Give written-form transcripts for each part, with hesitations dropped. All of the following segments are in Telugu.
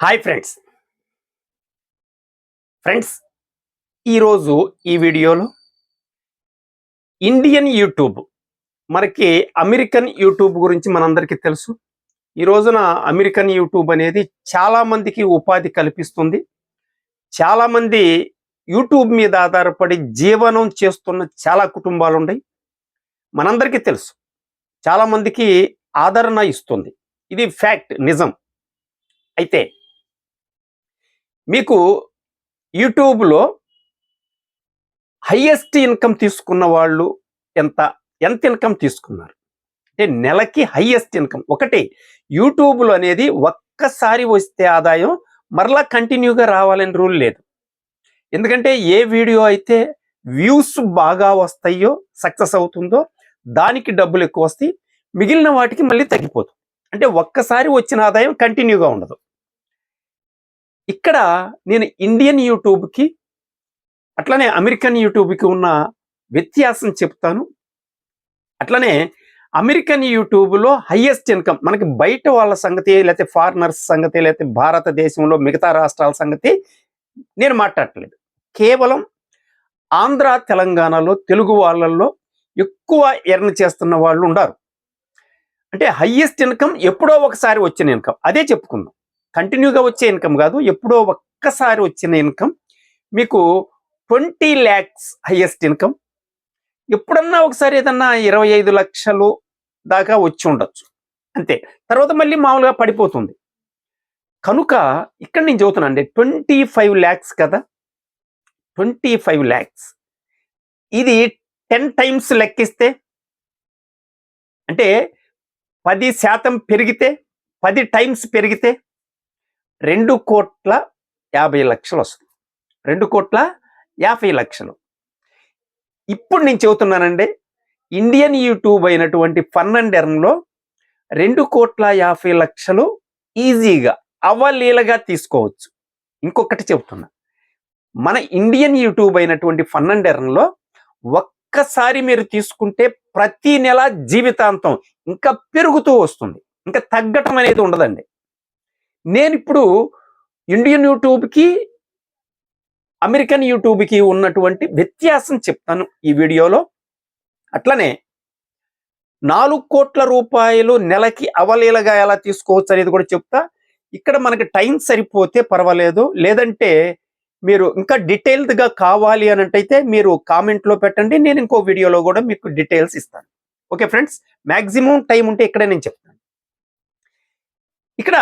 Hi friends. ఫ్రెండ్స్, ఈరోజు ఈ వీడియోలో ఇండియన్ యూట్యూబ్, మనకి అమెరికన్ యూట్యూబ్ గురించి మనందరికీ తెలుసు. ఈ రోజున అమెరికన్ యూట్యూబ్ అనేది చాలా మందికి ఉపాధి కల్పిస్తుంది. చాలామంది యూట్యూబ్ మీద ఆధారపడి జీవనం చేస్తున్న చాలా కుటుంబాలు ఉన్నాయి. మనందరికీ తెలుసు, చాలామందికి ఆదరణ ఇస్తుంది. ఇది ఫ్యాక్ట్, నిజం. అయితే మీకు యూట్యూబ్లో హైయెస్ట్ ఇన్కమ్ తీసుకున్న వాళ్ళు ఎంత ఎంత ఇన్కమ్ తీసుకున్నారు అంటే నెలకి హైయెస్ట్ ఇన్కమ్ ఒకటి. యూట్యూబ్లో అనేది ఒక్కసారి వస్తే ఆదాయం మరలా కంటిన్యూగా రావాలని రూల్ లేదు. ఎందుకంటే ఏ వీడియో అయితే వ్యూస్ బాగా వస్తాయో, సక్సెస్ అవుతుందో దానికి డబ్బులు ఎక్కువ వస్తాయి, మిగిలిన వాటికి మళ్ళీ తగ్గిపోతుంది. అంటే ఒక్కసారి వచ్చిన ఆదాయం కంటిన్యూగా ఉండదు. ఇక్కడ నేను ఇండియన్ యూట్యూబ్కి అట్లనే అమెరికన్ యూట్యూబ్కి ఉన్న వ్యత్యాసం చెప్తాను. అట్లనే అమెరికన్ యూట్యూబ్లో హైయెస్ట్ ఇన్కమ్, మనకి బయట వాళ్ళ సంగతి, లేకపోతే ఫారినర్స్ సంగతి, లేకపోతే భారతదేశంలో మిగతా రాష్ట్రాల సంగతి నేను మాట్లాడట్లేదు. కేవలం ఆంధ్ర, తెలంగాణలో తెలుగు వాళ్ళల్లో ఎక్కువ ఎర్న్ చేస్తున్న వాళ్ళు ఉన్నారు. అంటే హైయెస్ట్ ఇన్కమ్ ఎప్పుడో ఒకసారి వచ్చిన ఇన్కమ్, అదే చెప్పుకుందాం. కంటిన్యూగా వచ్చే ఇన్కమ్ కాదు, ఎప్పుడో ఒక్కసారి వచ్చిన ఇన్కమ్. మీకు 20 lakhs హైయెస్ట్ ఇన్కమ్. ఎప్పుడన్నా ఒకసారి ఏదన్నా 25 లక్షలు దాకా వచ్చి ఉండొచ్చు, అంతే. తర్వాత మళ్ళీ మామూలుగా పడిపోతుంది. కనుక ఇక్కడ నేను చదువుతున్నానండి, 25 lakhs కదా, 25 lakhs ఇది 10 times లెక్కిస్తే, అంటే 10% పెరిగితే, 10 times పెరిగితే 2,50,00,000 వస్తుంది. 2,50,00,000. ఇప్పుడు నేను చెబుతున్నానండి, ఇండియన్ యూట్యూబ్ అయినటువంటి ఫన్ అండ్ ఎర్న్లో 2,50,00,000 ఈజీగా అవలీలగా తీసుకోవచ్చు. ఇంకొకటి చెబుతున్నా, మన ఇండియన్ యూట్యూబ్ అయినటువంటి ఫన్ అండ్ ఎర్న్లో ఒక్కసారి మీరు తీసుకుంటే ప్రతి నెల జీవితాంతం ఇంకా పెరుగుతూ వస్తుంది, ఇంకా తగ్గటం అనేది ఉండదండి. నేను ఇప్పుడు ఇండియన్ యూట్యూబ్కి అమెరికన్ యూట్యూబ్కి ఉన్నటువంటి వ్యత్యాసం చెప్తాను ఈ వీడియోలో. అట్లనే 4 కోట్ల రూపాయలు నెలకి అవలీలగా ఎలా తీసుకోవచ్చు అనేది కూడా చెప్తా. ఇక్కడ మనకి టైం సరిపోతే పర్వాలేదు, లేదంటే మీరు ఇంకా డీటెయిల్డ్గా కావాలి అని అంటే మీరు కామెంట్లో పెట్టండి, నేను ఇంకో వీడియోలో కూడా మీకు డీటెయిల్స్ ఇస్తాను. ఓకే ఫ్రెండ్స్, మ్యాక్సిమం టైం ఉంటే ఇక్కడే నేను చెప్తాను. ఇక్కడ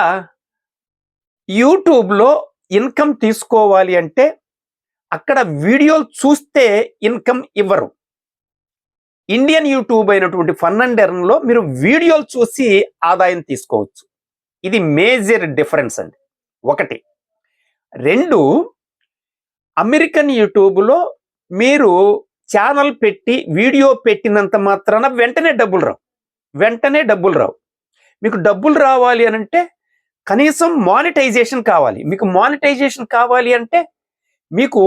యూట్యూబ్లో ఇన్కమ్ తీసుకోవాలి అంటే అక్కడ వీడియోలు చూస్తే ఇన్కమ్ ఇవ్వరు. ఇండియన్ యూట్యూబ్ అయినటువంటి ఫన్ అండ్ ఎర్న్లో మీరు వీడియోలు చూసి ఆదాయం తీసుకోవచ్చు. ఇది మేజర్ డిఫరెన్స్ అండి. ఒకటి. 2, అమెరికన్ యూట్యూబ్లో మీరు ఛానల్ పెట్టి వీడియో పెట్టినంత మాత్రాన వెంటనే డబ్బులు రావు. మీకు డబ్బులు రావాలి అని అంటే కనీసం మానిటైజేషన్ కావాలి. మీకు మానిటైజేషన్ కావాలి అంటే మీకు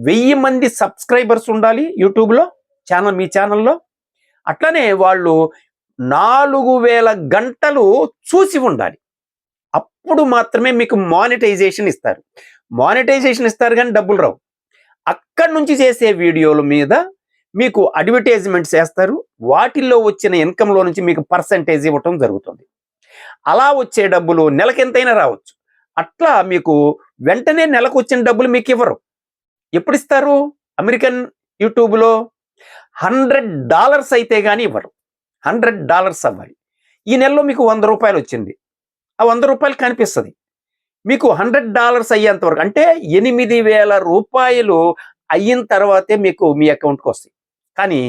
1000 మంది సబ్స్క్రైబర్స్ ఉండాలి యూట్యూబ్లో, మీ ఛానల్లో. అట్లనే వాళ్ళు 4000 గంటలు చూసి ఉండాలి. అప్పుడు మాత్రమే మీకు మానిటైజేషన్ ఇస్తారు. కానీ డబ్బులు రావు. అక్కడి నుంచి చేసే వీడియోల మీద మీకు అడ్వర్టైజ్మెంట్స్ చేస్తారు. వాటిల్లో వచ్చిన ఇన్కంలో నుంచి మీకు పర్సంటేజ్ ఇవ్వటం జరుగుతుంది. అలా వచ్చే డబ్బులు నెలకి ఎంతైనా రావచ్చు. అట్లా మీకు వెంటనే నెలకు వచ్చిన డబ్బులు మీకు ఇవ్వరు. ఎప్పుడు ఇస్తారు? అమెరికన్ యూట్యూబ్లో $100 అయితే కానీ ఇవ్వరు. $100 అవ్వాలి. ఈ నెలలో మీకు ₹100 వచ్చింది, ఆ ₹100 కనిపిస్తుంది. మీకు $100 అయ్యేంత వరకు, అంటే $8,000 అయిన తర్వాతే మీకు మీ అకౌంట్కి వస్తాయి. కానీ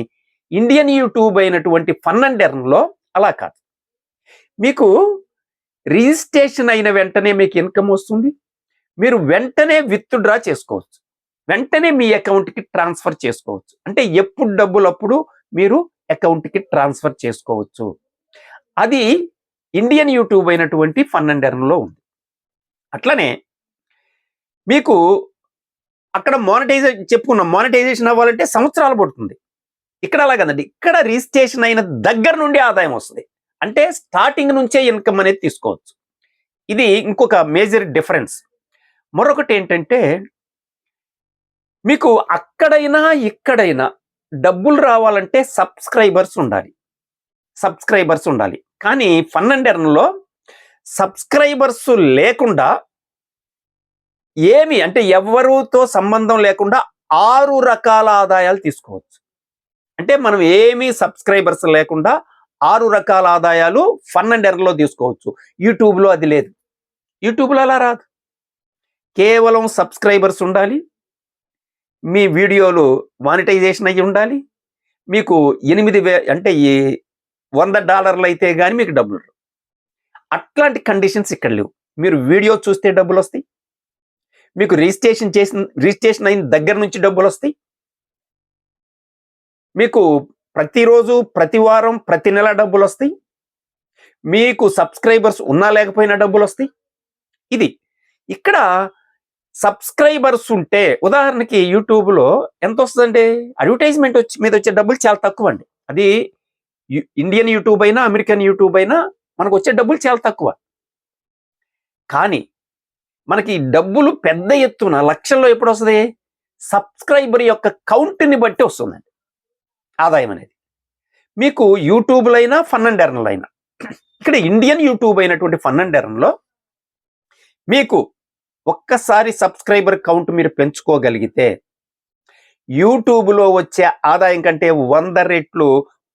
ఇండియన్ యూట్యూబ్ అయినటువంటి ఫన్ అండ్ ఎర్న్లో అలా కాదు. మీకు రిజిస్ట్రేషన్ అయిన వెంటనే మీకు ఇన్కమ్ వస్తుంది. మీరు వెంటనే విత్డ్రా చేసుకోవచ్చు, వెంటనే మీ అకౌంట్కి ట్రాన్స్ఫర్ చేసుకోవచ్చు. అంటే ఎప్పుడు డబ్బులు అప్పుడు మీరు అకౌంట్కి ట్రాన్స్ఫర్ చేసుకోవచ్చు. అది ఇండియన్ యూట్యూబ్ అయినటువంటి ఫన్ అండ్ ఎర్న్లో ఉంది. అట్లనే మీకు అక్కడ మానిటైజేషన్ అవ్వాలంటే సంవత్సరాలు పడుతుంది. ఇక్కడ అలా కదండి, ఇక్కడ రిజిస్ట్రేషన్ అయిన దగ్గర నుండి ఆదాయం వస్తుంది. అంటే స్టార్టింగ్ నుంచే ఇన్కమ్ అనేది తీసుకోవచ్చు. ఇది ఇంకొక మేజర్ డిఫరెన్స్. మరొకటి ఏంటంటే మీకు అక్కడైనా ఇక్కడైనా డబ్బులు రావాలంటే సబ్స్క్రైబర్స్ ఉండాలి. కానీ ఫన్ అండ్ ఎర్న్‌లో సబ్స్క్రైబర్స్ లేకుండా ఏమి అంటే ఎవరితో సంబంధం లేకుండా 6 రకాల ఆదాయాలు తీసుకోవచ్చు. అంటే మనం ఏమీ సబ్స్క్రైబర్స్ లేకుండా 6 రకాల ఆదాయాలు ఫన్ అండ్ ఎర్న్‌లో తీసుకోవచ్చు. యూట్యూబ్‌లో అది లేదు. యూట్యూబ్‌లో అలా రాదు. కేవలం సబ్స్క్రైబర్స్ ఉండాలి. మీ వీడియోలు మానిటైజేషన్ అయ్యి ఉండాలి. మీకు 8,000 అంటే ఈ $100 అయితే గాని మీకు డబ్బులు రావు. అట్లాంటి కండిషన్స్ ఇక్కడ లేవు. మీరు వీడియో చూస్తే డబ్బులొస్తాయి. మీకు రిజిస్ట్రేషన్ అయిన దగ్గర నుంచి డబ్బులొస్తాయి. మీకు ప్రతిరోజు, ప్రతి వారం, ప్రతి నెల డబ్బులొస్తాయి. మీకు సబ్స్క్రైబర్స్ ఉన్నా లేకపోయినా డబ్బులొస్తాయి. ఇది. ఇక్కడ సబ్స్క్రైబర్స్ ఉంటే ఉదాహరణకి యూట్యూబ్‌లో ఎంతొస్తదండి? అడ్వర్టైజ్‌మెంట్ మీద వచ్చే డబ్బులు చాలా తక్కువండి. అది ఇండియన్ యూట్యూబ్ అయినా, అమెరికన్ యూట్యూబ్ అయినా మనకొచ్చే డబ్బులు చాలా తక్కువ. కానీ మనకి డబ్బులు పెద్ద ఎత్తున లక్షల్లో ఎప్పుడొస్తది? సబ్స్క్రైబర్ యొక్క కౌంట్‌ని బట్టి వస్తుందండి ఆదాయం అనేది. మీకు యూట్యూబ్‌లో అయినా, ఫన్ అండ్ ఎర్న్‌లో అయినా. ఇక్కడ ఇండియన్ యూట్యూబ్ అయినటువంటి ఫన్ అండ్ ఎర్న్‌లో మీకు ఒక్కసారి సబ్స్క్రైబర్ కౌంట్ మీరు పెంచుకోగలిగితే యూట్యూబ్‌లో వచ్చే ఆదాయం కంటే 100 రెట్లు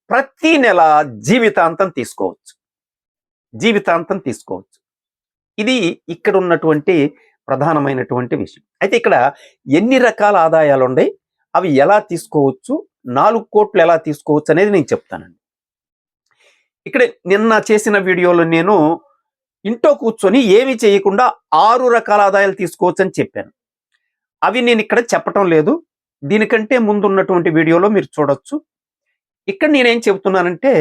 ప్రతి నెల జీవితాంతం తీసుకోవచ్చు. ఇది ఇక్కడ ఉన్నటువంటి ప్రధానమైనటువంటి విషయం. అయితే ఇక్కడ ఎన్ని రకాల ఆదాయాలు ఉన్నాయి, అవి ఎలా తీసుకోవచ్చు, 4 కోట్లు ఎలా తీసుకోవచ్చు అనేది నేను చెప్తానండి. ఇక్కడ నిన్న చేసిన వీడియోలో నేను ఇంట్లో కూర్చొని ఏమి చేయకుండా 6 రకాల ఆదాయాలు తీసుకోవచ్చు అని చెప్పాను. అవి నేను ఇక్కడ చెప్పటం లేదు. దీనికంటే ముందు ఉన్నటువంటి వీడియోలో మీరు చూడొచ్చు. ఇక్కడ నేనేం చెబుతున్నానంటే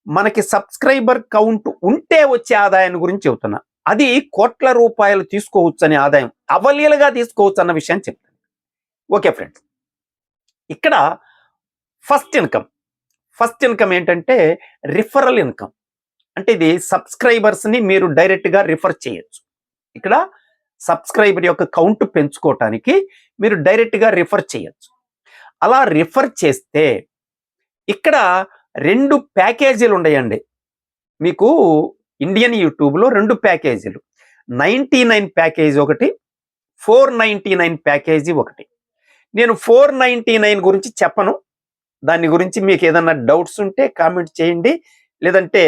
మనకి సబ్స్క్రైబర్ కౌంట్ ఉంటే వచ్చే ఆదాయాన్ని గురించి చెబుతున్నా. అది కోట్ల రూపాయలు తీసుకోవచ్చు అనే ఆదాయం అవలీలగా తీసుకోవచ్చు అన్న విషయాన్ని చెప్తాను. ఓకే ఫ్రెండ్స్, ఇక్కడ ఫస్ట్ ఇన్కమ్ ఏంటంటే రిఫరల్ ఇన్కమ్. అంటే ఇది సబ్స్క్రైబర్స్ని మీరు డైరెక్ట్గా రిఫర్ చేయొచ్చు. ఇక్కడ సబ్స్క్రైబర్ యొక్క కౌంట్ పెంచుకోవటానికి మీరు డైరెక్ట్గా రిఫర్ చేయొచ్చు. అలా రిఫర్ చేస్తే ఇక్కడ 2 ప్యాకేజీలు ఉన్నాయండి. మీకు ఇండియన్ యూట్యూబ్లో 2 ప్యాకేజీలు, 99 ప్యాకేజీ ఒకటి, 499 ప్యాకేజీ ఒకటి. నేను 499 గురించి చెప్పను. దాని గురించి మీకు ఏదన్నా డౌట్స్ ఉంటే కామెంట్ చేయండి. లేదంటే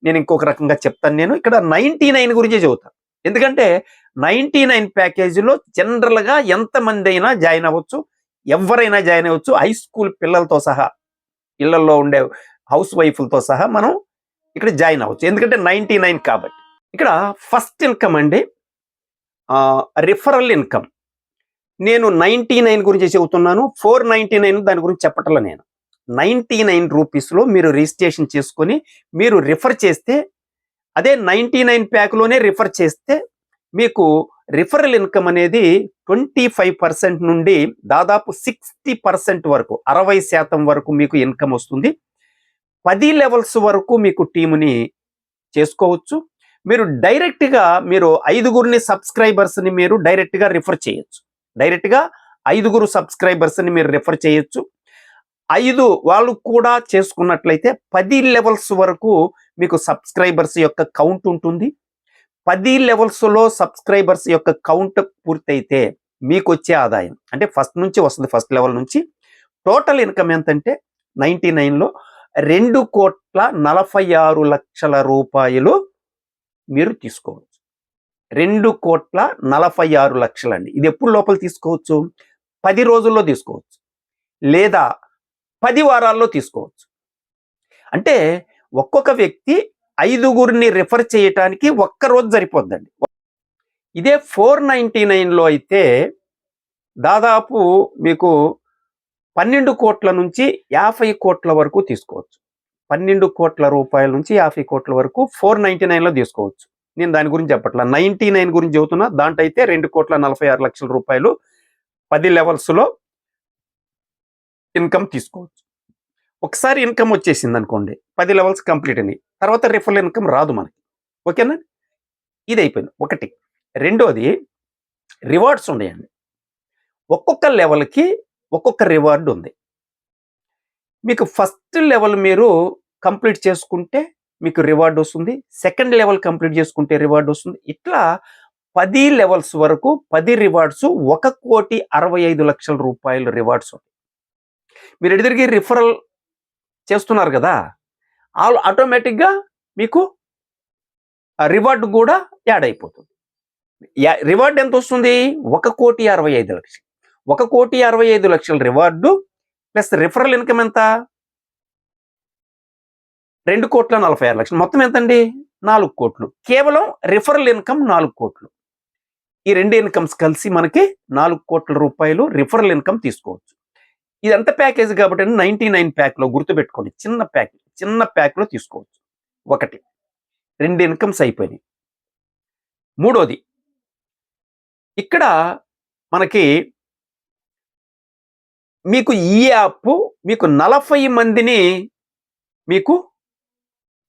నేను ఇంకొక రకంగా చెప్తాను. నేను ఇక్కడ 99 గురించి చెబుతాను. ఎందుకంటే 99 ప్యాకేజీలో జనరల్గా ఎంతమంది అయినా జాయిన్ అవ్వచ్చు, ఎవరైనా జాయిన్ అవ్వచ్చు. హై స్కూల్ పిల్లలతో సహా, ఇళ్లలో ఉండే హౌస్ వైఫ్లతో సహా మనం ఇక్కడ జాయిన్ అవ్వచ్చు. ఎందుకంటే 99 కాబట్టి. ఇక్కడ ఫస్ట్ ఇన్కమ్ అండి, రిఫరల్ ఇన్కమ్. నేను 99 గురించి చెబుతున్నాను. 499 దాని గురించి చెప్పట్లా. నేను 99 రూపీస్లో మీరు రిజిస్ట్రేషన్ చేసుకొని మీరు రిఫర్ చేస్తే, అదే 99 ప్యాక్లోనే రిఫర్ చేస్తే మీకు రిఫరల్ ఇన్కమ్ అనేది 25% నుండి దాదాపు 60% వరకు, 60% వరకు మీకు ఇన్కమ్ వస్తుంది. 10 లెవెల్స్ వరకు మీకు టీముని చేసుకోవచ్చు. మీరు డైరెక్ట్గా 5 సబ్స్క్రైబర్స్ని మీరు డైరెక్ట్గా రిఫర్ చేయొచ్చు. డైరెక్ట్గా 5 సబ్స్క్రైబర్స్ని మీరు రిఫర్ చేయొచ్చు. 5 వాళ్ళు కూడా చేసుకున్నట్లయితే 10 లెవెల్స్ వరకు మీకు సబ్స్క్రైబర్స్ యొక్క కౌంట్ ఉంటుంది. 10 లెవెల్స్లో సబ్స్క్రైబర్స్ యొక్క కౌంట్ పూర్తయితే మీకు వచ్చే ఆదాయం అంటే ఫస్ట్ నుంచి వస్తుంది. ఫస్ట్ లెవెల్ నుంచి టోటల్ ఇన్కమ్ ఎంతంటే 99లో 2,46,00,000 రూపాయలు మీరు తీసుకోవచ్చు. 2,46,00,000 అండి. ఇది ఎప్పుడు లోపల తీసుకోవచ్చు? 10 రోజుల్లో తీసుకోవచ్చు, లేదా 10 వారాల్లో తీసుకోవచ్చు. అంటే ఒక్కొక్క వ్యక్తి 5 రిఫర్ చేయటానికి ఒక్క రోజు సరిపోద్దండి. ఇదే 499లో అయితే దాదాపు మీకు 12 కోట్ల నుంచి 50 కోట్ల వరకు తీసుకోవచ్చు. 12 కోట్ల రూపాయల నుంచి 50 కోట్ల వరకు 499లో తీసుకోవచ్చు. నేను దాని గురించి చెప్పట్లా, 99 గురించి చెబుతున్నా. దాంట్లో అయితే 2,46,00,000 రూపాయలు 10 లెవెల్స్లో ఇన్కమ్ తీసుకోవచ్చు. ఒకసారి ఇన్కమ్ వచ్చేసింది అనుకోండి, 10 లెవెల్స్ కంప్లీట్ అని తర్వాత రిఫరల్ ఇన్కమ్ రాదు మనకి. ఓకేనా? ఇది అయిపోయింది ఒకటి. రెండోది రివార్డ్స్ ఉన్నాయండి. ఒక్కొక్క లెవెల్‌కి ఒక్కొక్క రివార్డ్ ఉంది. మీకు ఫస్ట్ లెవెల్ మీరు కంప్లీట్ చేసుకుంటే మీకు రివార్డ్ వస్తుంది. సెకండ్ లెవెల్ కంప్లీట్ చేసుకుంటే రివార్డ్ వస్తుంది. ఇట్లా 10 లెవెల్స్ వరకు 10 రివార్డ్స్ ₹1,65,00,000 రివార్డ్స్ ఉంటాయి. మీరు ఎదురుగా రిఫరల్ చేస్తున్నారు కదా! ఆటోమేటిక్‌గా మీకు ఆ రివార్డ్ కూడా యాడ్ అయిపోతుంది. రివార్డ్ ఎంత వస్తుంది? 1,65,00,000. 1,65,00,000 రివార్డు ప్లస్ రిఫరల్ ఇన్కమ్ ఎంత? 2,46,00,000. మొత్తం ఎంతండి? 4,00,00,000. కేవలం రిఫరల్ ఇన్కమ్ 4,00,00,000. ఈ 2 ఇన్కమ్స్ కలిసి మనకి ₹4,00,00,000 రిఫరల్ ఇన్కమ్ తీసుకోవచ్చు. ఇదంతా ప్యాకేజ్ కాబట్టి 99 ప్యాక్‌లో గుర్తుపెట్టుకోండి. చిన్న ప్యాక్‌లో తీసుకోవచ్చు. ఒకటి. 2 ఇన్కమ్స్ అయిపోయినాయి. మూడోది ఇక్కడ మనకి మీకు ఈ యాప్ మీకు 40 మందిని మీకు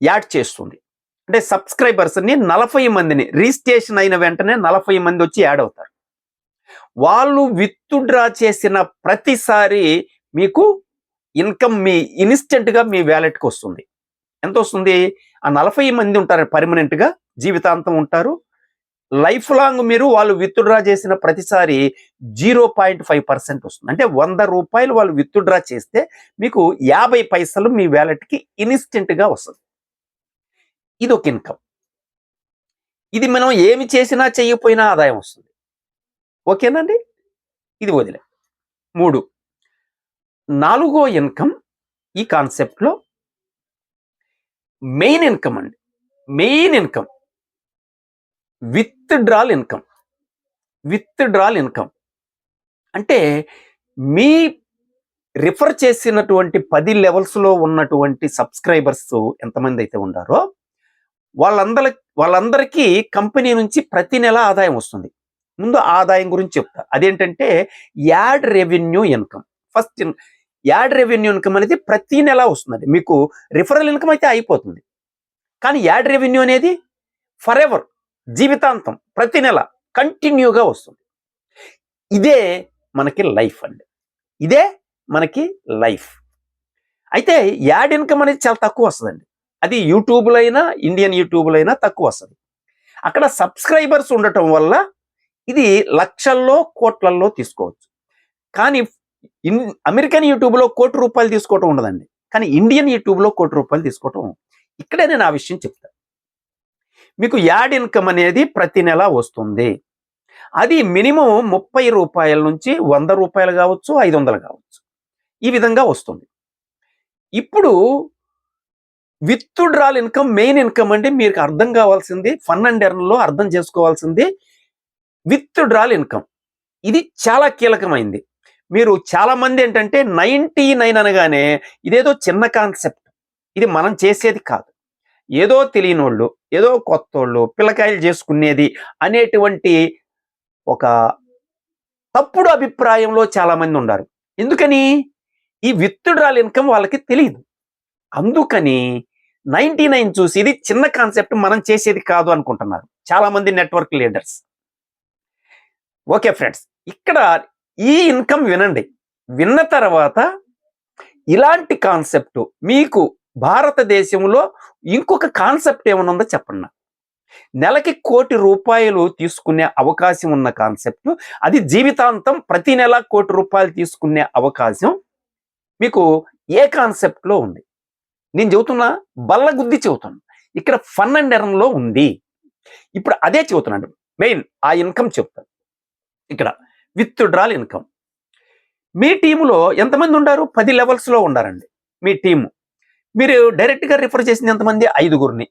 యాడ్ చేస్తుంది. అంటే సబ్స్క్రైబర్స్‌ని 40 మందిని రిజిస్ట్రేషన్ అయిన వెంటనే 40 మంది వచ్చి యాడ్ అవుతారు. వాళ్ళు విత్‌డ్రా చేసిన ప్రతిసారి మీకు ఇన్కమ్ ఇన్‌స్టంట్‌గా మీ వాలెట్‌కి వస్తుంది. ఎంత వస్తుంది? ఆ 40 మంది ఉంటారు పర్మనెంట్‌గా జీవితాంతం ఉంటారు. లైఫ్ లాంగ్ మీరు వాళ్ళు విత్‌డ్రా చేసిన ప్రతిసారి 0.5% వస్తుంది. అంటే ₹100 వాళ్ళు విత్‌డ్రా చేస్తే మీకు 50 పైసలు మీ వాలెట్‌కి ఇన్‌స్టంట్‌గా వస్తుంది. ఇదొక ఇన్కమ్. ఇది మనం ఏమి చేసినా చేయకపోయినా ఆదాయం వస్తుంది. ఓకేనండి? ఇది వదిలే. 3 నాలుగో ఇన్కమ్ ఈ కాన్సెప్ట్‌లో మెయిన్ ఇన్కమ్ అండి. Main income withdrawal income. Withdrawal income అంటే మీ రిఫర్ చేసినటువంటి 10 లెవెల్స్‌లో ఉన్నటువంటి సబ్స్క్రైబర్స్ ఎంతమంది అయితే ఉన్నారో వాళ్ళందరికీ కంపెనీ నుంచి ప్రతి నెల ఆదాయం వస్తుంది. ముందు ఆదాయం గురించి చెప్తా. అదేంటంటే add revenue income. First add revenue income అనేది ప్రతి నెల వస్తుందండి. మీకు రిఫరల్ ఇన్కమ్ అయితే అయిపోతుంది. కానీ యాడ్ రెవెన్యూ అనేది ఫర్ ఎవర్ జీవితాంతం ప్రతి నెల కంటిన్యూగా వస్తుంది. ఇదే మనకి లైఫ్ అండి. ఇదే మనకి లైఫ్. అయితే యాడ్ ఇన్కమ్ అనేది చాలా తక్కువ వస్తుందండి. అది యూట్యూబ్లో అయినా ఇండియన్ యూట్యూబ్లో అయినా తక్కువ వస్తుంది. అక్కడ సబ్స్క్రైబర్స్ ఉండటం వల్ల ఇది లక్షల్లో కోట్లల్లో తీసుకోవచ్చు. కానీ అమెరికన్ యూట్యూబ్లో ₹1,00,00,000 తీసుకోవటం ఉండదండి. కానీ ఇండియన్ యూట్యూబ్లో ₹1,00,00,000 తీసుకోవటం. ఇక్కడే నేను ఆ విషయం చెప్తాను. మీకు యాడ్ ఇన్కమ్ అనేది ప్రతి నెల వస్తుంది. అది మినిమం ₹30 నుంచి ₹100 కావచ్చు, 500 కావచ్చు. ఈ విధంగా వస్తుంది. ఇప్పుడు విత్‌డ్రాల్ ఇన్కమ్ మెయిన్ ఇన్కమ్ అంటే మీకు అర్థం కావాల్సింది ఫన్ అండ్ ఎర్న్‌లో అర్థం చేసుకోవాల్సింది విత్‌డ్రాల్ ఇన్కమ్. ఇది చాలా కీలకమైంది. మీరు చాలా మంది ఏంటంటే 99 అనగానే ఇదేదో చిన్న కాన్సెప్ట్. ఇది మనం చేసేది కాదు. ఏదో తెలియనోళ్ళు, ఏదో కొత్తోళ్ళు, పిల్లకాయలు చేసుకునేది అనేటువంటి ఒక తప్పుడు అభిప్రాయంలో చాలా మంది ఉన్నారు. ఎందుకని? ఈ విత్‌డ్రాల్ ఇన్కమ్ వాళ్ళకి తెలీదు. అందుకని 99 చూసి ఇది చిన్న కాన్సెప్ట్ మనం చేసేది కాదు అనుకుంటున్నారు చాలా మంది నెట్వర్క్ లీడర్స్. ఓకే ఫ్రెండ్స్, ఇక్కడ ఈ ఇన్కమ్ వినండి. విన్న తర్వాత ఇలాంటి కాన్సెప్ట్ మీకు భారతదేశంలో ఇంకొక కాన్సెప్ట్ ఏమైనా ఉందో చెప్పండి. నెలకి ₹1,00,00,000 తీసుకునే అవకాశం ఉన్న కాన్సెప్ట్, అది జీవితాంతం ప్రతి నెల ₹1,00,00,000 తీసుకునే అవకాశం మీకు ఏ కాన్సెప్ట్లో ఉంది? నేను చెబుతున్నా, బల్లగుద్ది చెబుతాను. ఇక్కడ ఫన్ అండ్ ఎర్న్‌లో ఉంది. ఇప్పుడు అదే చెబుతున్నాను. మెయిన్ ఆ ఇన్కమ్ చెప్తాను. ఇక్కడ విత్‌డ్రాల్ ఇన్కమ్. మీ టీములో ఎంతమంది ఉండారు? 10 లెవెల్స్‌లో ఉండారండి మీ టీము. మీరు డైరెక్ట్‌గా రిఫర్ చేసింది ఎంతమంది? 5గురిని.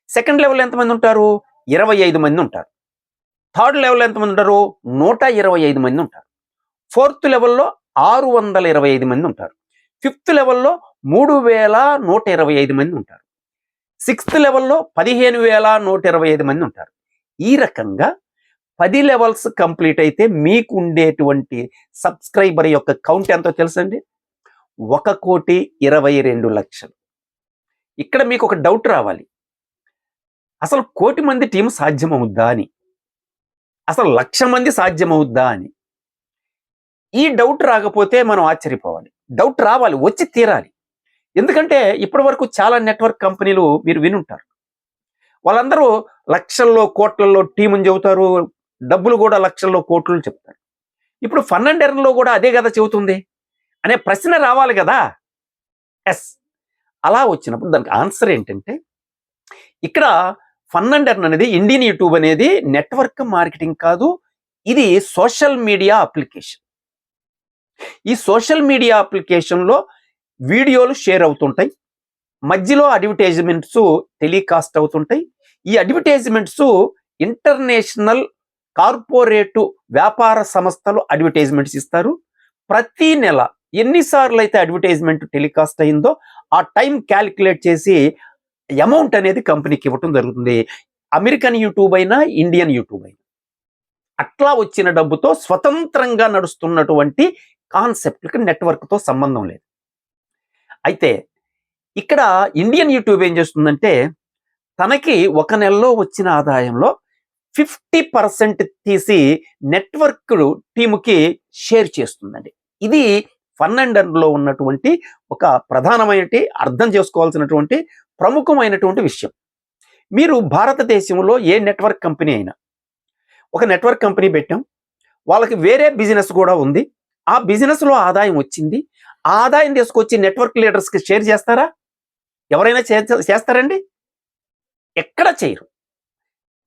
సెకండ్ లెవెల్ ఎంతమంది ఉంటారు? 25 మంది ఉంటారు. థర్డ్ లెవెల్ ఎంతమంది ఉంటారు? 125 మంది ఉంటారు. ఫోర్త్ లెవెల్‌లో 625 మంది ఉంటారు. ఫిఫ్త్ లెవెల్‌లో 3,125 మంది ఉంటారు. సిక్స్త్ లెవెల్‌లో 15,125 మంది ఉంటారు. ఈ రకంగా 10 లెవెల్స్ కంప్లీట్ అయితే మీకు ఉండేటువంటి సబ్స్క్రైబర్ యొక్క కౌంట్ ఎంతో తెలుసండి? 1,22,00,000. ఇక్కడ మీకు ఒక డౌట్ రావాలి. అసలు 1,00,00,000 మంది టీం సాధ్యమవుద్దా అని, అసలు 1,00,000 మంది సాధ్యమవుద్దా అని. ఈ డౌట్ రాకపోతే మనం ఆశ్చర్యపోవాలి. డౌట్ రావాలి, వచ్చి తీరాలి. ఎందుకంటే ఇప్పటి వరకు చాలా నెట్వర్క్ కంపెనీలు మీరు వినుంటారు. వాళ్ళందరూ లక్షల్లో కోట్లలో టీముని చెబుతారు, డబ్బులు కూడా లక్షల్లో కోట్లు చెప్తారు. ఇప్పుడు ఫన్ అండ్ ఎర్న్‌లో కూడా అదే కదా చెబుతుంది అనే ప్రశ్న రావాలి కదా. ఎస్, అలా వచ్చినప్పుడు దానికి ఆన్సర్ ఏంటంటే, ఇక్కడ ఫన్ అండ్ ఎర్న్ అనేది, ఇండియన్ యూట్యూబ్ అనేది నెట్వర్క్ మార్కెటింగ్ కాదు, ఇది సోషల్ మీడియా అప్లికేషన్. ఈ సోషల్ మీడియా అప్లికేషన్లో వీడియోలు షేర్ అవుతుంటాయి, మధ్యలో అడ్వర్టైజ్మెంట్స్ టెలికాస్ట్ అవుతుంటాయి. ఈ అడ్వర్టైజ్మెంట్స్ ఇంటర్నేషనల్ కార్పొరేటు వ్యాపార సంస్థలు అడ్వర్టైజ్మెంట్స్ ఇస్తారు. ప్రతి నెల ఎన్నిసార్లు అయితే అడ్వర్టైజ్మెంట్ టెలికాస్ట్ అయిందో ఆ టైం క్యాలిక్యులేట్ చేసి అమౌంట్ అనేది కంపెనీకి ఇవ్వటం జరుగుతుంది. అమెరికన్ యూట్యూబ్ అయినా, ఇండియన్ యూట్యూబ్ అయినా. అట్లా వచ్చిన డబ్బుతో స్వతంత్రంగా నడుస్తున్నటువంటి కాన్సెప్ట్కి నెట్వర్క్తో సంబంధం లేదు. అయితే ఇక్కడ ఇండియన్ యూట్యూబ్ ఏం చేస్తుందంటే, తనకి ఒక నెలలో వచ్చిన ఆదాయంలో 50% తీసి నెట్వర్క్ టీముకి షేర్ చేస్తుందండి. ఇది ఫన్ అండ్ ఎర్న్‌లో ఉన్నటువంటి ఒక ప్రధానమైన, అర్థం చేసుకోవాల్సినటువంటి ప్రముఖమైనటువంటి విషయం. మీరు భారతదేశంలో ఏ నెట్వర్క్ కంపెనీ అయినా, ఒక నెట్వర్క్ కంపెనీ పెట్టాం, వాళ్ళకి వేరే బిజినెస్ కూడా ఉంది, ఆ బిజినెస్లో ఆదాయం వచ్చింది, ఆ ఆదాయం తీసుకొచ్చి నెట్వర్క్ లీడర్స్కి షేర్ చేస్తారా? ఎవరైనా చేస్తారండి? ఎక్కడ చేయరు.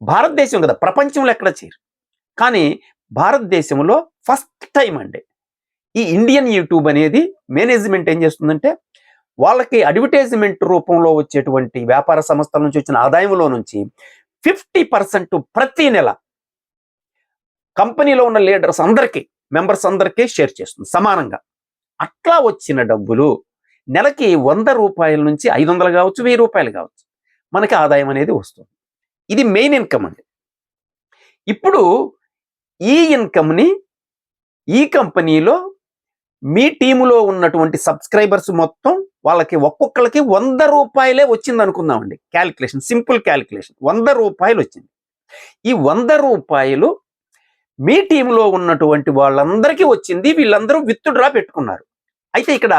భారతదేశం కదా, ప్రపంచంలో ఎక్కడ చేయరు. కానీ భారతదేశంలో ఫస్ట్ టైం అండి ఈ ఇండియన్ యూట్యూబ్ అనేది మేనేజ్మెంట్ ఏం చేస్తుందంటే, వాళ్ళకి అడ్వర్టైజ్మెంట్ రూపంలో వచ్చేటువంటి వ్యాపార సంస్థల నుంచి వచ్చిన ఆదాయంలో నుంచి 50% ప్రతి నెల కంపెనీలో ఉన్న లీడర్స్ అందరికీ, మెంబర్స్ అందరికీ షేర్ చేస్తుంది సమానంగా. అట్లా వచ్చిన డబ్బులు నెలకి 100 రూపాయల నుంచి 500 కావచ్చు, 1000 రూపాయలు కావచ్చు, మనకి ఆదాయం అనేది వస్తుంది. ఇది మెయిన్ ఇన్కమ్ అండి. ఇప్పుడు ఈ ఇన్కమ్ని ఈ కంపెనీలో మీ టీములో ఉన్నటువంటి సబ్స్క్రైబర్స్ మొత్తం వాళ్ళకి ఒక్కొక్కరికి 100 రూపాయలే వచ్చింది అనుకుందామండి. క్యాలిక్యులేషన్, సింపుల్ క్యాలిక్యులేషన్, 100 రూపాయలు వచ్చింది. ఈ 100 రూపాయలు మీ టీంలో ఉన్నటువంటి వాళ్ళందరికీ వచ్చింది, వీళ్ళందరూ విత్డ్రా పెట్టుకున్నారు. అయితే ఇక్కడ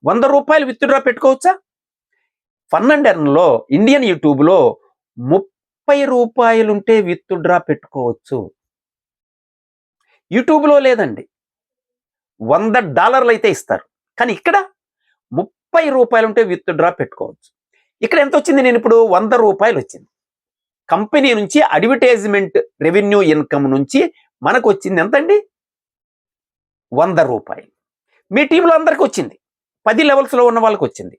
100 రూపాయలు విత్డ్రా పెట్టుకోవచ్చా? ఫన్ అండ్ ఎర్న్‌లో, ఇండియన్ యూట్యూబ్లో 30 రూపాయలుంటే విత్డ్రా పెట్టుకోవచ్చు. యూట్యూబ్లో లేదండి, $100 అయితే ఇస్తారు. కానీ ఇక్కడ 30 రూపాయలుంటే విత్డ్రా పెట్టుకోవచ్చు. ఇక్కడ ఎంత వచ్చింది? నేను ఇప్పుడు 100 రూపాయలు వచ్చింది కంపెనీ నుంచి, అడ్వర్టైజ్మెంట్ రెవెన్యూ ఇన్కమ్ నుంచి మనకు వచ్చింది ఎంతండి? 100 రూపాయలు. మీ టీంలో అందరికి వచ్చింది, 10 లెవెల్స్లో ఉన్న వాళ్ళకి వచ్చింది.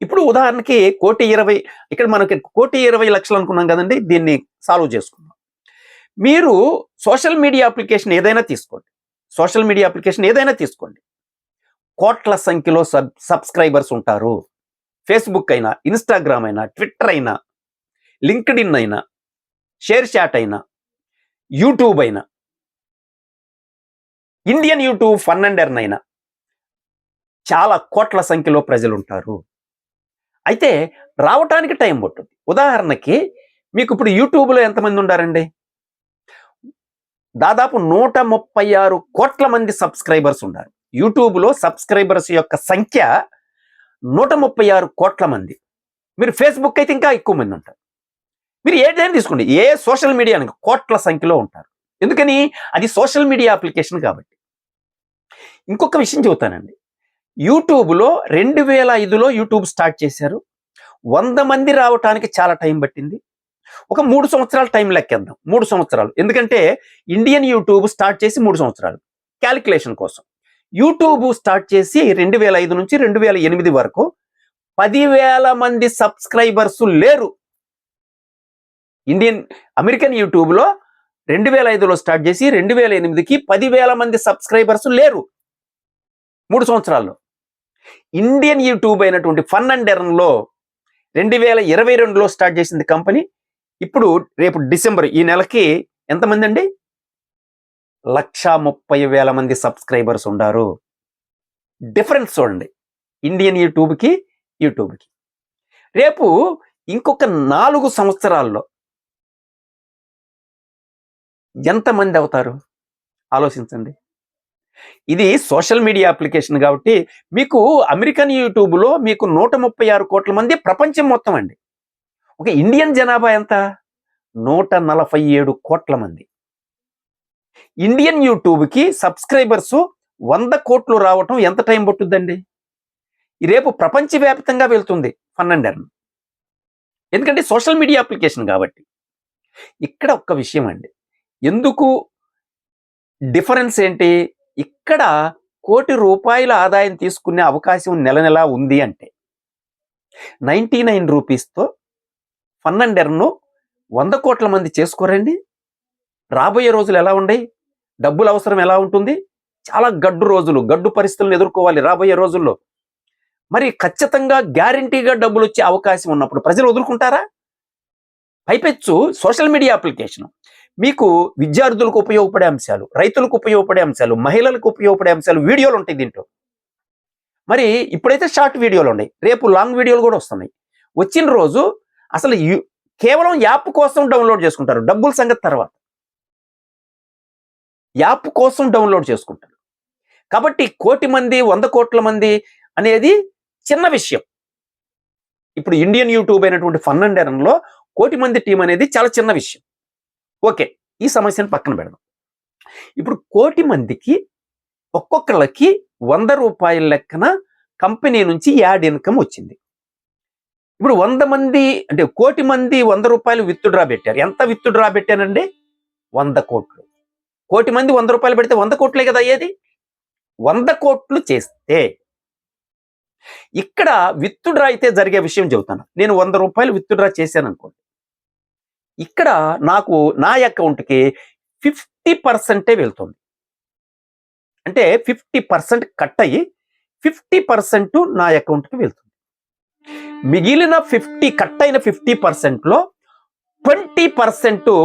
ఇప్పుడు ఉదాహరణకి 1,20,00,000, ఇక్కడ మనకి 1,20,00,000 అనుకున్నాం కదండి, దీన్ని సాల్వ్ చేసుకుందాం. మీరు సోషల్ మీడియా అప్లికేషన్ ఏదైనా తీసుకోండి, సోషల్ మీడియా అప్లికేషన్ ఏదైనా తీసుకోండి, కోట్ల సంఖ్యలో సబ్స్క్రైబర్స్ ఉంటారు. ఫేస్బుక్ అయినా, ఇన్స్టాగ్రామ్ అయినా, ట్విట్టర్ అయినా, లింక్డ్ఇన్ అయినా, షేర్ చాట్ అయినా, యూట్యూబ్ అయినా, Indian YouTube fun and earn అయినా, చాలా కోట్ల సంఖ్యలో ప్రజలు ఉంటారు. అయితే రావటానికి టైం పట్టుద్ది. ఉదాహరణకి మీకు ఇప్పుడు యూట్యూబ్లో ఎంతమంది ఉన్నారండి? దాదాపు 136 కోట్ల మంది సబ్స్క్రైబర్స్ ఉన్నారు. యూట్యూబ్లో సబ్స్క్రైబర్స్ యొక్క సంఖ్య 136 కోట్ల మంది. మీరు ఫేస్బుక్ అయితే ఇంకా ఎక్కువ మంది ఉంటారు. మీరు ఏదైనా తీసుకోండి, ఏ సోషల్ మీడియా కోట్ల సంఖ్యలో ఉంటారు. ఎందుకని? అది సోషల్ మీడియా అప్లికేషన్ కాబట్టి. ఇంకొక విషయం చెబుతానండి, యూట్యూబ్లో 2005లో యూట్యూబ్ స్టార్ట్ చేశారు. 100 మంది రావటానికి చాలా టైం పట్టింది. ఒక 3 సంవత్సరాలు టైం లెక్కేద్దాం, 3 సంవత్సరాలు. ఎందుకంటే ఇండియన్ యూట్యూబ్ స్టార్ట్ చేసి 3 సంవత్సరాలు క్యాలిక్యులేషన్ కోసం. యూట్యూబ్ స్టార్ట్ చేసి 2005 నుంచి 2008 వరకు 10,000 మంది సబ్స్క్రైబర్స్ లేరు. అమెరికన్ యూట్యూబ్లో 2005లో స్టార్ట్ చేసి 2008కి 10,000 మంది సబ్స్క్రైబర్స్ లేరు 3 సంవత్సరాల్లో. ఇండియన్ యూట్యూబ్ అయినటువంటి ఫన్ అండ్ ఎర్న్‌లో 2022లో స్టార్ట్ చేసింది కంపెనీ. ఇప్పుడు రేపు డిసెంబర్, ఈ నెలకి ఎంతమంది అండి? 1,30,000 మంది సబ్స్క్రైబర్స్ ఉన్నారు. డిఫరెన్స్ చూడండి ఇండియన్ యూట్యూబ్కి, యూట్యూబ్కి. రేపు ఇంకొక 4 సంవత్సరాల్లో ఎంతమంది అవుతారు ఆలోచించండి. ఇది సోషల్ మీడియా అప్లికేషన్ కాబట్టి మీకు అమెరికన్ యూట్యూబ్లో మీకు 136 కోట్ల మంది ప్రపంచం మొత్తం అండి. ఒక ఇండియన్ జనాభా ఎంత? 147 కోట్ల మంది. ఇండియన్ యూట్యూబ్కి సబ్స్క్రైబర్స్ 100 కోట్లు రావటం ఎంత టైం పట్టుద్దండి? రేపు ప్రపంచవ్యాప్తంగా వెళ్తుంది ఫన్ అండ్ ఎర్న్. ఎందుకంటే సోషల్ మీడియా అప్లికేషన్ కాబట్టి. ఇక్కడ ఒక్క విషయం అండి, ఎందుకు డిఫరెన్స్ ఏంటి? ఇక్కడ ₹1,00,00,000 ఆదాయం తీసుకునే అవకాశం నెల నెలా ఉంది అంటే 99 రూపీస్తో ఫన్ అండ్ ఎర్న్ 100 కోట్ల మంది చేసుకోరండి. రాబోయే రోజులు ఎలా ఉన్నాయి? డబ్బులు అవసరం ఎలా ఉంటుంది? చాలా గడ్డు రోజులు, గడ్డు పరిస్థితులను ఎదుర్కోవాలి రాబోయే రోజుల్లో. మరి ఖచ్చితంగా గ్యారంటీగా డబ్బులు వచ్చే అవకాశం ఉన్నప్పుడు ప్రజలు వదులుకుంటారా? పైపెచ్చు సోషల్ మీడియా అప్లికేషన్ మీకు విద్యార్థులకు ఉపయోగపడే అంశాలు, రైతులకు ఉపయోగపడే అంశాలు, మహిళలకు ఉపయోగపడే అంశాలు వీడియోలు ఉంటాయి దీంట్లో. మరి ఇప్పుడైతే షార్ట్ వీడియోలు ఉన్నాయి, రేపు లాంగ్ వీడియోలు కూడా వస్తున్నాయి. వచ్చిన రోజు అసలు కేవలం యాప్ కోసం డౌన్లోడ్ చేసుకుంటారు, డబ్బుల సంగతి తర్వాత. యాప్ కోసం డౌన్లోడ్ చేసుకుంటారు కాబట్టి 1,00,00,000 మంది 100 కోట్ల మంది అనేది చిన్న విషయం. ఇప్పుడు ఇండియన్ యూట్యూబ్ అయినటువంటి ఫన్ అండ్ ఎర్న్లో 1,00,00,000 మంది టీం అనేది చాలా చిన్న విషయం. ఓకే, ఈ సమస్యను పక్కన పెడదాం. ఇప్పుడు 1,00,00,000 మందికి ఒక్కొక్కళ్ళకి ₹100 లెక్కన కంపెనీ నుంచి యాడ్ ఇన్కమ్ వచ్చింది. ఇప్పుడు 100 మంది అంటే 1,00,00,000 మంది ₹100 విత్డ్రా పెట్టారు. ఎంత విత్డ్రా పెట్టానండి? 100 కోట్లు. 1,00,00,000 మంది ₹100 పెడితే 100 కోట్లే కదా అయ్యేది. 100 కోట్లు చేస్తే ఇక్కడ విత్డ్రా అయితే జరిగే విషయం చెబుతాను. నేను ₹100 విత్డ్రా చేశాను అనుకోండి, ఇక్కడ నాకు నా అకౌంట్కి 50% వెళ్తుంది. అంటే 50% కట్ అయ్యి 50% నా అకౌంట్కి వెళ్తుంది. మిగిలిన 50 కట్ అయిన 50%లో 20%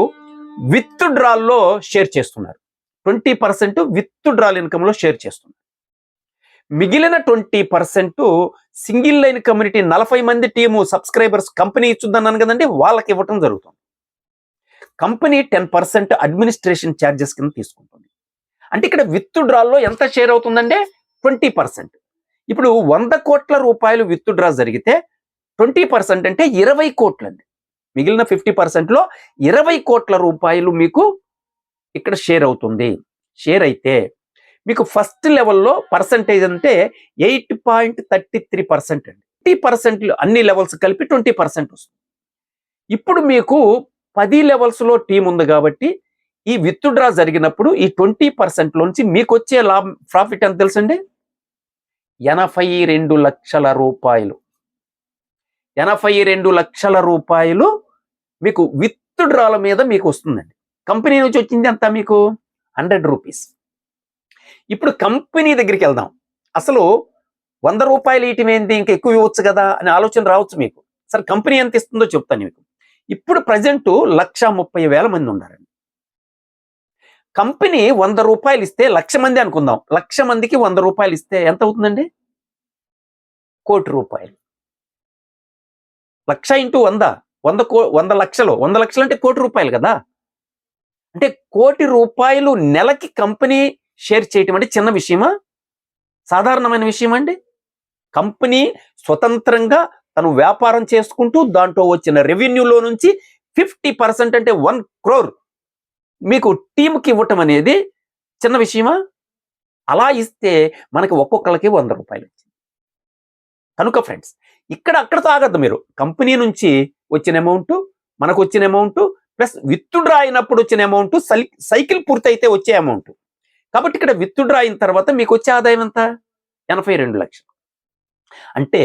విత్డ్రాల్లో షేర్ చేస్తున్నారు. 20% విత్డ్రాల్ ఇన్కమ్లో షేర్ చేస్తున్నారు. మిగిలిన 20% సింగిల్ లైన్ కమ్యూనిటీ 40 మంది టీము సబ్స్క్రైబర్స్ కంపెనీ ఇచ్చుద్దన్నాను కదండి, వాళ్ళకి ఇవ్వటం జరుగుతుంది. కంపెనీ 10% అడ్మినిస్ట్రేషన్ ఛార్జెస్ కింద తీసుకుంటుంది. అంటే ఇక్కడ విత్డ్రాల్లో ఎంత షేర్ అవుతుందంటే 20%. ఇప్పుడు 100 కోట్ల రూపాయలు విత్డ్రా జరిగితే 20% అంటే 20 కోట్లు అండి. మిగిలిన 50%లో 20 కోట్ల రూపాయలు మీకు ఇక్కడ షేర్ అవుతుంది. షేర్ అయితే మీకు ఫస్ట్ లెవెల్లో పర్సంటేజ్ అంటే 8.33% అండి. 20% అన్ని లెవెల్స్ కలిపి 20% వస్తుంది. ఇప్పుడు మీకు 10 లెవెల్స్లో టీం ఉంది కాబట్టి ఈ విత్డ్రా జరిగినప్పుడు ఈ 20% లోంచి మీకు వచ్చే ప్రాఫిట్ ఎంత తెలుసండి? 82 లక్షల రూపాయలు. 82 లక్షల రూపాయలు మీకు విత్డ్రాల మీద మీకు వస్తుందండి. కంపెనీ నుంచి వచ్చింది ఎంత? మీకు ₹100. ఇప్పుడు కంపెనీ దగ్గరికి వెళ్దాం. అసలు ₹100 ఇయటం ఏంటి, ఇంకా ఎక్కువ ఇవ్వచ్చు కదా అనే ఆలోచన రావచ్చు మీకు. సరే కంపెనీ ఎంత ఇస్తుందో చెప్తాను మీకు. ఇప్పుడు ప్రజెంట్ 1,30,000 మంది ఉన్నారండి. కంపెనీ ₹100 ఇస్తే 1,00,000 మంది అనుకుందాం. 1,00,000 మందికి ₹100 ఇస్తే ఎంత అవుతుందండి? ₹1,00,00,000. 1,00,000 ఇంటూ 100 లక్షలు. 100 లక్షలు అంటే ₹1,00,00,000 కదా. అంటే ₹1,00,00,000 నెలకి కంపెనీ షేర్ చేయటం అంటే చిన్న విషయమా? సాధారణమైన విషయం అండి. కంపెనీ స్వతంత్రంగా తను వ్యాపారం చేసుకుంటూ దాంట్లో వచ్చిన రెవెన్యూలో నుంచి 50% అంటే 1 crore మీకు టీంకి ఇవ్వటం అనేది చిన్న విషయమా? అలా ఇస్తే మనకి ఒక్కొక్కరికి ₹100 వచ్చింది. కనుక ఫ్రెండ్స్, అక్కడతో ఆగద్దు మీరు. కంపెనీ నుంచి వచ్చిన అమౌంట్, మనకు వచ్చిన అమౌంట్ ప్లస్ విత్డ్రా అయినప్పుడు వచ్చిన అమౌంట్, సైకిల్ పూర్తయితే వచ్చే అమౌంట్. కాబట్టి ఇక్కడ విత్డ్రా అయిన తర్వాత మీకు వచ్చే ఆదాయం ఎంత? 82 లక్షలు. అంటే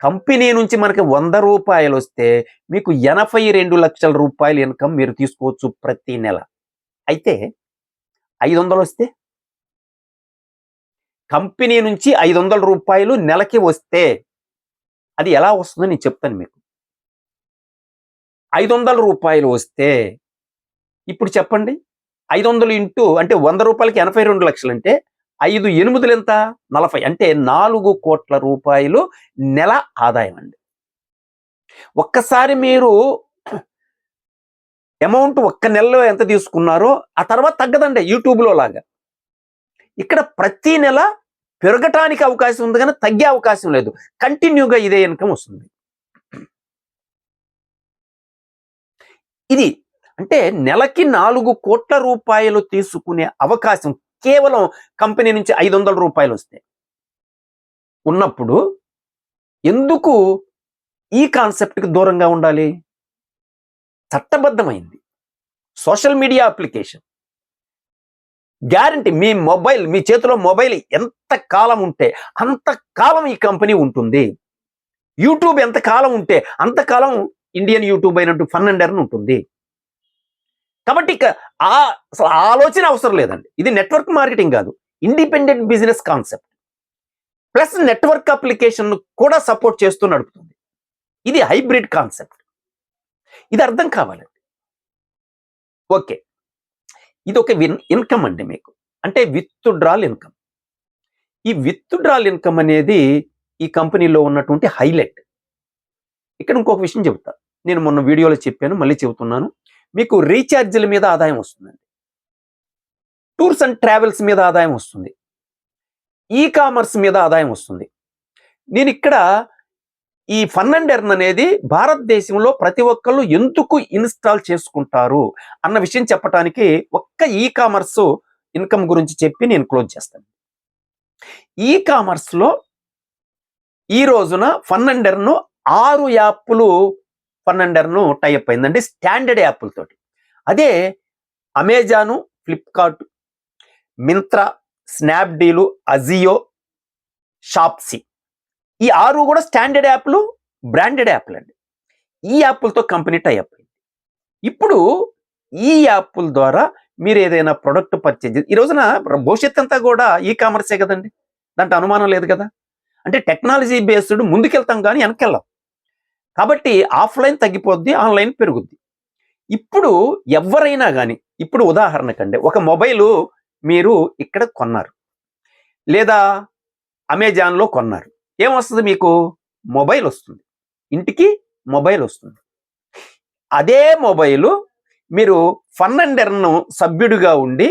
కంపెనీ నుంచి మనకి ₹100 వస్తే మీకు 82 లక్షల రూపాయలు ఇన్కమ్ మీరు తీసుకోవచ్చు ప్రతి నెల. అయితే 500 వస్తే, కంపెనీ నుంచి ₹500 నెలకి వస్తే అది ఎలా వస్తుందో నేను చెప్తాను మీకు. ₹500 వస్తే ఇప్పుడు చెప్పండి, 500 ఇంటూ అంటే ₹100కి 82 లక్షలు అంటే 5 8 ఎంత? 40. అంటే 4 కోట్ల రూపాయలు నెల ఆదాయం అండి. ఒక్కసారి మీరు అమౌంట్ ఒక్క నెలలో ఎంత తీసుకున్నారో ఆ తర్వాత తగ్గదండి యూట్యూబ్లో లాగా. ఇక్కడ ప్రతి నెల పెరగటానికి అవకాశం ఉంది కానీ తగ్గే అవకాశం లేదు. కంటిన్యూగా ఇదే ఇన్కమ్ వస్తుంది. ఇది అంటే నెలకి 4 కోట్ల రూపాయలు తీసుకునే అవకాశం కేవలం కంపెనీ నుంచి 500 రూపాయలు వస్తే ఉన్నప్పుడు ఎందుకు ఈ కాన్సెప్ట్కి దూరంగా ఉండాలి? చట్టబద్ధమైంది సోషల్ మీడియా అప్లికేషన్. గ్యారంటీ మీ చేతిలో మొబైల్ ఎంత కాలం ఉంటే అంత కాలం ఈ కంపెనీ ఉంటుంది. యూట్యూబ్ ఎంత కాలం ఉంటే అంతకాలం ఇండియన్ యూట్యూబ్ అయినట్టు ఫన్ అండ్ ఎర్న్ ఉంటుంది. కాబట్టి అసలు ఆలోచన అవసరం లేదండి. ఇది నెట్వర్క్ మార్కెటింగ్ కాదు, independent business concept plus network application కూడా సపోర్ట్ చేస్తూ నడుపుతుంది. ఇది హైబ్రిడ్ కాన్సెప్ట్. ఇది అర్థం కావాలండి. ఓకే, ఇది ఒక ఇన్కమ్ అండి మీకు, అంటే విత్డ్రాల్ ఇన్కమ్. ఈ విత్డ్రాల్ ఇన్కమ్ అనేది ఈ కంపెనీలో ఉన్నటువంటి హైలైట్. ఇక్కడ ఇంకొక విషయం చెబుతా, నేను మొన్న వీడియోలో చెప్పాను, మళ్ళీ చెబుతున్నాను. మీకు రీఛార్జ్ల మీద ఆదాయం వస్తుందండి, టూర్స్ అండ్ ట్రావెల్స్ మీద ఆదాయం వస్తుంది, ఈ కామర్స్ మీద ఆదాయం వస్తుంది. నేను ఇక్కడ ఈ ఫన్ అండ్ ఎర్న్ అనేది భారతదేశంలో ప్రతి ఒక్కళ్ళు ఎందుకు ఇన్స్టాల్ చేసుకుంటారు అన్న విషయం చెప్పడానికి ఒక్క ఈ కామర్స్ ఇన్కమ్ గురించి చెప్పి నేను క్లోజ్ చేస్తాను. ఈ కామర్స్లో ఈ రోజున ఫన్ అండ్ ఎర్న్ 6 యాప్లు ఫన్ అండ్ ఎర్న్ టైఅప్ అయిందండి, స్టాండర్డ్ యాప్లతోటి. అదే అమెజాను, ఫ్లిప్కార్ట్, మింత్రా, స్నాప్డీలు, అజియో, షాప్సీ, ఈ 6 కూడా స్టాండర్డ్ యాప్లు, బ్రాండెడ్ యాప్లు అండి. ఈ యాప్లతో కంపెనీ టైఅప్ అయింది. ఇప్పుడు ఈ యాప్ల ద్వారా మీరు ఏదైనా ప్రొడక్ట్ పర్చేజ్, ఈ రోజున భవిష్యత్ అంతా కూడా ఈ కామర్సే కదండి, దాంట్లో అనుమానం లేదు కదా. అంటే టెక్నాలజీ బేస్డ్ ముందుకెళ్తాం కానీ వెనకెళ్ళాం. కాబట్టి ఆఫ్లైన్ తగ్గిపోద్ది, ఆన్లైన్ పెరుగుద్ది. ఇప్పుడు ఎవరైనా కానీ, ఇప్పుడు ఉదాహరణకండి ఒక మొబైలు మీరు ఇక్కడ కొన్నారు లేదా అమెజాన్లో కొన్నారు, ఏమొస్తుంది? మీకు మొబైల్ వస్తుంది, ఇంటికి మొబైల్ వస్తుంది. అదే మొబైలు మీరు ఫన్ అండ్ ఎర్న్ సభ్యుడిగా ఉండి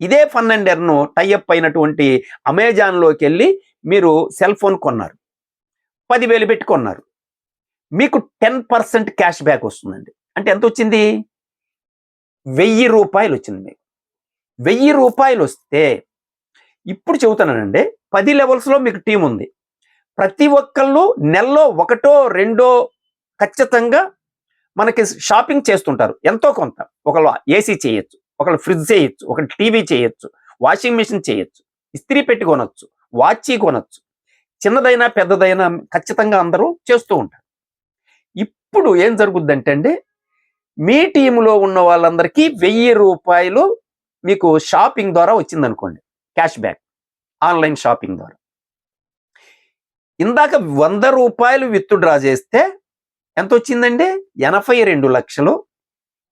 ఇదే ఫన్ అండ్ ఎర్న్ టైఅప్ అయినటువంటి అమెజాన్లోకి వెళ్ళి మీరు సెల్ ఫోన్ కొన్నారు, 10,000 పెట్టి కొన్నారు, మీకు 10% క్యాష్ బ్యాక్ వస్తుందండి. అంటే ఎంత వచ్చింది? 1000 రూపాయలు వచ్చింది. మీకు 1000 రూపాయలు వస్తే ఇప్పుడు చెబుతానండి, 10 లెవెల్స్లో మీకు టీం ఉంది. ప్రతి ఒక్కళ్ళు నెలలో 1, 2 ఖచ్చితంగా మనకి షాపింగ్ చేస్తుంటారు, ఎంతో కొంత. ఒకళ్ళు ఏసీ చేయొచ్చు, ఒకళ్ళు ఫ్రిడ్జ్ చేయొచ్చు, ఒకళ్ళు టీవీ చేయొచ్చు, వాషింగ్ మిషన్ చేయొచ్చు, ఇస్త్రీ పెట్టి కొనొచ్చు, వాచీ కొనొచ్చు, చిన్నదైనా పెద్దదైనా ఖచ్చితంగా అందరూ చేస్తూ ఉంటారు. ఇప్పుడు ఏం జరుగుద్దంటే అండి, మీ టీంలో ఉన్న వాళ్ళందరికీ 1000 రూపాయలు మీకు షాపింగ్ ద్వారా వచ్చిందనుకోండి, క్యాష్ బ్యాక్ ఆన్లైన్ షాపింగ్ ద్వారా. ఇందాక 100 రూపాయలు విత్డ్రా చేస్తే ఎంత వచ్చిందండి? 82 లక్షలు.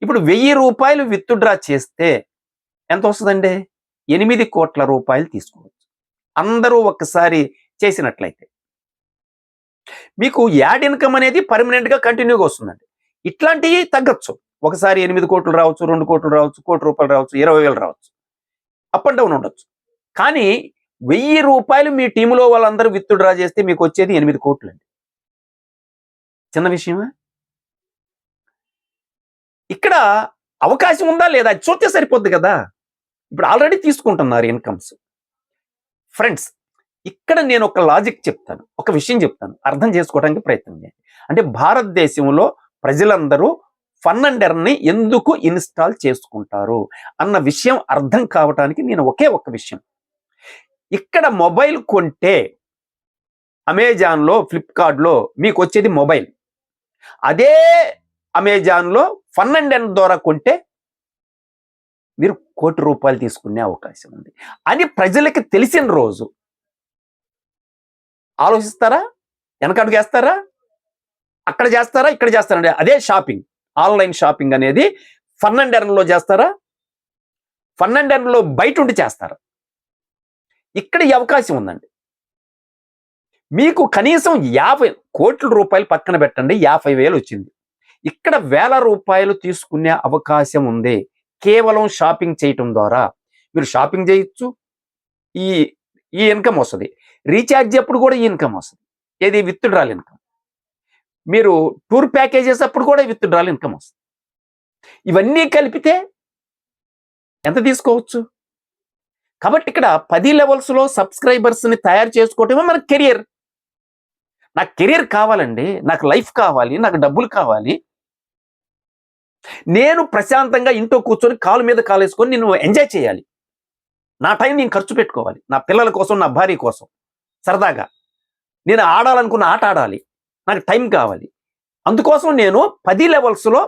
ఇప్పుడు 1000 రూపాయలు విత్డ్రా చేస్తే ఎంత వస్తుందండి? 8 కోట్ల రూపాయలు తీసుకోవచ్చు అందరూ ఒక్కసారి చేసినట్లయితే. మీకు యాడ్ ఇన్కమ్ అనేది పర్మనెంట్గా కంటిన్యూగా వస్తుందండి. ఇట్లాంటివి తగ్గచ్చు, ఒకసారి 8 కోట్లు రావచ్చు, 2 కోట్లు రావచ్చు, 1 కోటి రూపాయలు రావచ్చు, 20,000 రావచ్చు, అప్ అండ్ డౌన్ ఉండొచ్చు. కానీ 1000 రూపాయలు మీ టీంలో వాళ్ళందరూ విత్డ్రా చేస్తే మీకు వచ్చేది 8 కోట్లు అండి. చిన్న విషయమా? ఇక్కడ అవకాశం ఉందా లేదా చూస్తే సరిపోద్ది కదా. ఇప్పుడు ఆల్రెడీ తీసుకుంటున్నారు ఇన్కమ్స్. ఫ్రెండ్స్, ఇక్కడ నేను ఒక లాజిక్ చెప్తాను, ఒక విషయం చెప్తాను, అర్థం చేసుకోవడానికి ప్రయత్నం చేయండి. అంటే భారతదేశంలో ప్రజలందరూ ఫన్ అండ్ ఎర్న్ని ఎందుకు ఇన్స్టాల్ చేసుకుంటారు అన్న విషయం అర్థం కావడానికి నేను ఒకే ఒక విషయం, ఇక్కడ మొబైల్ కొంటే అమెజాన్లో, ఫ్లిప్కార్ట్లో మీకు వచ్చేది మొబైల్. అదే అమెజాన్లో ఫన్ అండ్ ఎర్న్ ద్వారా కొంటే మీరు 1 కోటి రూపాయలు తీసుకునే అవకాశం ఉంది అని ప్రజలకి తెలిసిన రోజు ఆలోచిస్తారా? వెనకడుగు వేస్తారా? అక్కడ చేస్తారా, ఇక్కడ చేస్తారా? అదే షాపింగ్, ఆన్లైన్ షాపింగ్ అనేది ఫన్ అండ్ ఎర్న్లో చేస్తారా? ఫన్ అండ్ ఎర్న్లో బయట ఉండి చేస్తారా? ఇక్కడ ఈ అవకాశం ఉందండి. మీకు కనీసం 50 కోట్ల రూపాయలు పక్కన పెట్టండి, 50,000 వచ్చింది. ఇక్కడ వేల రూపాయలు తీసుకునే అవకాశం ఉంది కేవలం షాపింగ్ చేయటం ద్వారా. మీరు షాపింగ్ చేయొచ్చు, ఈ ఈ ఇన్కమ్ వస్తుంది. రీఛార్జ్ అప్పుడు కూడా ఈ ఇన్కమ్ వస్తుంది. ఏది విత్‌డ్రాల్ ఇన్కమ్. మీరు టూర్ ప్యాకేజెస్ అప్పుడు కూడా విత్‌డ్రాల్ ఇన్కమ్ వస్తుంది. ఇవన్నీ కలిపితే ఎంత తీసుకోవచ్చు? కాబట్టి ఇక్కడ 10 లెవెల్స్‌లో సబ్స్క్రైబర్స్‌ని తయారు చేసుకోవటమే మన కెరియర్. నాకు కెరియర్ కావాలండి, నాకు లైఫ్ కావాలి, నాకు డబ్బులు కావాలి. నేను ప్రశాంతంగా ఇంట్లో కూర్చొని కాలు మీద కాలేసుకొని నేను ఎంజాయ్ చేయాలి. నా టైం నేను ఖర్చు పెట్టుకోవాలి. నా పిల్లల కోసం, నా భార్య కోసం సరదాగా. నేను ఆడాలనుకున్న ఆట ఆడాలి. నాకు టైం కావాలి. అందుకోసం నేను 10 లెవెల్స్‌లో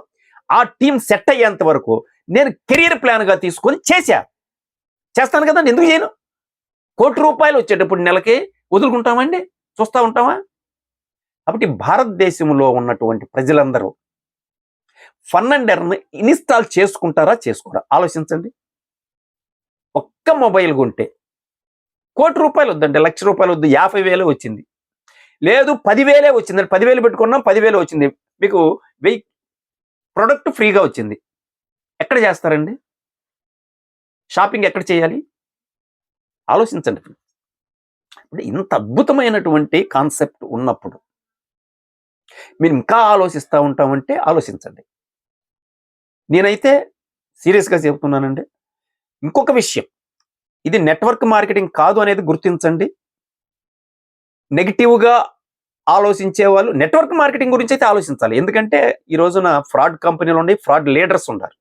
ఆ టీమ్ సెట్ అయ్యేంత వరకు నేను కెరియర్ ప్లాన్‌గా తీసుకొని చేస్తాను కదండి. ఎందుకు చేయను? కోటి రూపాయలు వచ్చేటప్పుడు నెలకి వదులుకుంటామండి? చూస్తా ఉంటామా? కాబట్టి భారతదేశంలో ఉన్నటువంటి ప్రజలందరూ ఫన్ అండ్ ఎర్న్ ఇన్‌స్టాల్ చేసుకుంటారా? చేసుకోరా? ఆలోచించండి. ఒక్క మొబైల్ కొంటే కోటి రూపాయలు వద్దండి, లక్ష రూపాయలు వద్దు, 50,000 వచ్చింది. లేదు 10,000 వచ్చిందండి, 10,000 పెట్టుకున్నాం, 10,000 వచ్చింది. మీకు 1000 ప్రొడక్ట్ ఫ్రీగా వచ్చింది. ఎక్కడ చేస్తారండి? షాపింగ్ ఎక్కడ చేయాలి? ఆలోచించండి. అంటే ఇంత అద్భుతమైనటువంటి కాన్సెప్ట్ ఉన్నప్పుడు మీరు ఇంకా ఆలోచిస్తూ ఉంటామంటే ఆలోచించండి. నేనైతే సీరియస్‌గా చెప్తున్నానండి. ఇంకొక విషయం, ఇది నెట్వర్క్ మార్కెటింగ్ కాదు అనేది గుర్తించండి. నెగెటివ్‌గా ఆలోచించే వాళ్ళు నెట్వర్క్ మార్కెటింగ్ గురించి అయితే ఆలోచించాలి. ఎందుకంటే ఈ రోజున ఫ్రాడ్ కంపెనీలు ఉన్నాయి, ఫ్రాడ్ లీడర్స్ ఉన్నారు.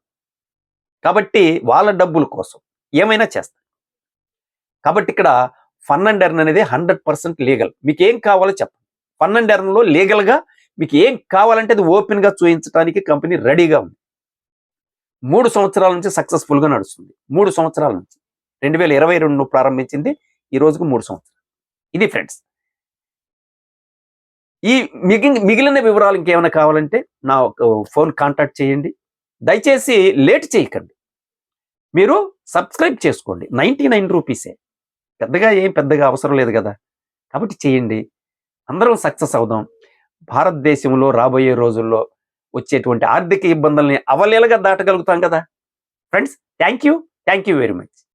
కాబట్టి వాళ్ళ డబ్బుల కోసం ఏమైనా చేస్తారు. కాబట్టి ఇక్కడ ఫన్ అండ్ ఎర్న్ అనేది 100% లీగల్. మీకు ఏం కావాలో చెప్పండి. ఫన్ అండ్ ఎర్న్‌లో లీగల్‌గా మీకు ఏం కావాలంటే అది ఓపెన్‌గా చూయించడానికి కంపెనీ రెడీగా ఉంది. 3 సంవత్సరాల నుంచి సక్సెస్‌ఫుల్‌గా నడుస్తుంది. 3 సంవత్సరాల నుంచి 2022 ప్రారంభించింది. ఈ రోజుకు 3 సంవత్సరాలు. ఇది ఫ్రెండ్స్. ఈ మిగిలిన వివరాలు ఇంకేమైనా కావాలంటే నా ఫోన్ కాంటాక్ట్ చేయండి. దయచేసి లేట్ చేయకండి. మీరు సబ్స్క్రైబ్ చేసుకోండి. 99 రూపీసే. పెద్దగా అవసరం లేదు కదా. కాబట్టి చేయండి. అందరం సక్సెస్ అవుదాం. భారతదేశంలో రాబోయే రోజుల్లో వచ్చేటువంటి ఆర్థిక ఇబ్బందుల్ని అవలీలగా దాటగలుగుతాం కదా. Friends, thank you very much.